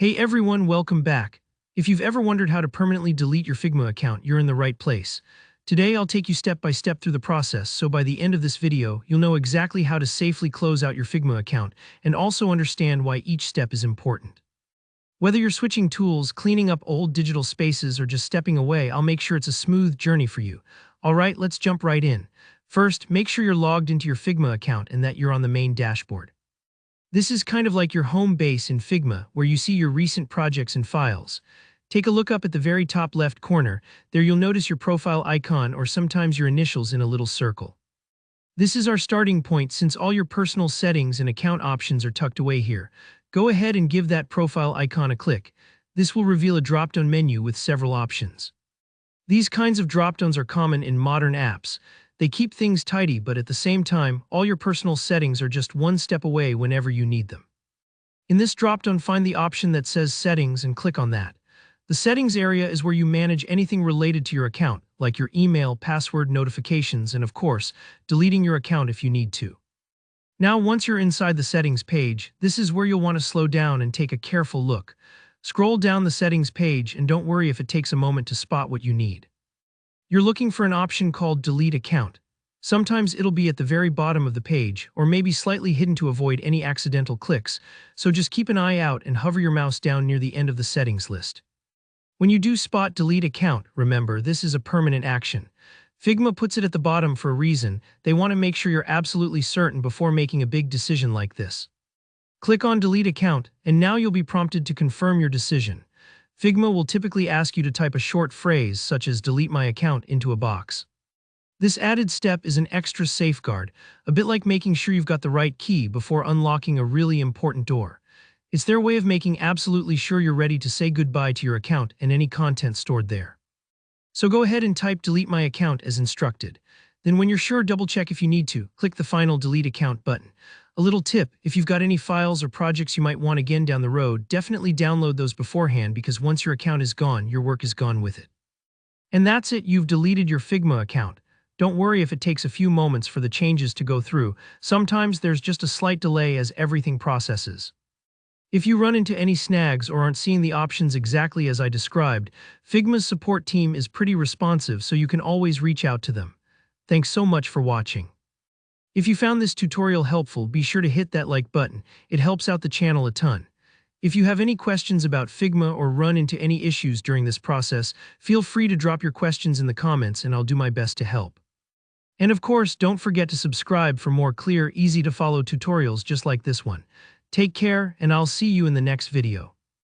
Hey everyone, welcome back. If you've ever wondered how to permanently delete your Figma account, you're in the right place. Today I'll take you step by step through the process, so by the end of this video, you'll know exactly how to safely close out your Figma account and also understand why each step is important. Whether you're switching tools, cleaning up old digital spaces, or just stepping away, I'll make sure it's a smooth journey for you. Alright, let's jump right in. First, make sure you're logged into your Figma account and that you're on the main dashboard. This is kind of like your home base in Figma, where you see your recent projects and files. Take a look up at the very top left corner. There you'll notice your profile icon or sometimes your initials in a little circle. This is our starting point since all your personal settings and account options are tucked away here. Go ahead and give that profile icon a click. This will reveal a drop-down menu with several options. These kinds of drop-downs are common in modern apps. They keep things tidy, but at the same time, all your personal settings are just one step away whenever you need them. In this drop-down, find the option that says Settings and click on that. The Settings area is where you manage anything related to your account, like your email, password, notifications, and of course, deleting your account if you need to. Now, once you're inside the Settings page, this is where you'll want to slow down and take a careful look. Scroll down the Settings page and don't worry if it takes a moment to spot what you need. You're looking for an option called Delete Account. Sometimes it'll be at the very bottom of the page, or maybe slightly hidden to avoid any accidental clicks, so just keep an eye out and hover your mouse down near the end of the settings list. When you do spot Delete Account, remember, this is a permanent action. Figma puts it at the bottom for a reason. They want to make sure you're absolutely certain before making a big decision like this. Click on Delete Account, and now you'll be prompted to confirm your decision. Figma will typically ask you to type a short phrase such as "delete my account" into a box. This added step is an extra safeguard, a bit like making sure you've got the right key before unlocking a really important door. It's their way of making absolutely sure you're ready to say goodbye to your account and any content stored there. So go ahead and type "delete my account" as instructed. Then when you're sure, double-check if you need to. Click the final Delete Account button. A little tip, if you've got any files or projects you might want again down the road, definitely download those beforehand because once your account is gone, your work is gone with it. And that's it, you've deleted your Figma account. Don't worry if it takes a few moments for the changes to go through. Sometimes there's just a slight delay as everything processes. If you run into any snags or aren't seeing the options exactly as I described, Figma's support team is pretty responsive, so you can always reach out to them. Thanks so much for watching. If you found this tutorial helpful, be sure to hit that like button. It helps out the channel a ton. If you have any questions about Figma or run into any issues during this process, feel free to drop your questions in the comments and I'll do my best to help. And of course, don't forget to subscribe for more clear, easy-to-follow tutorials just like this one. Take care, and I'll see you in the next video.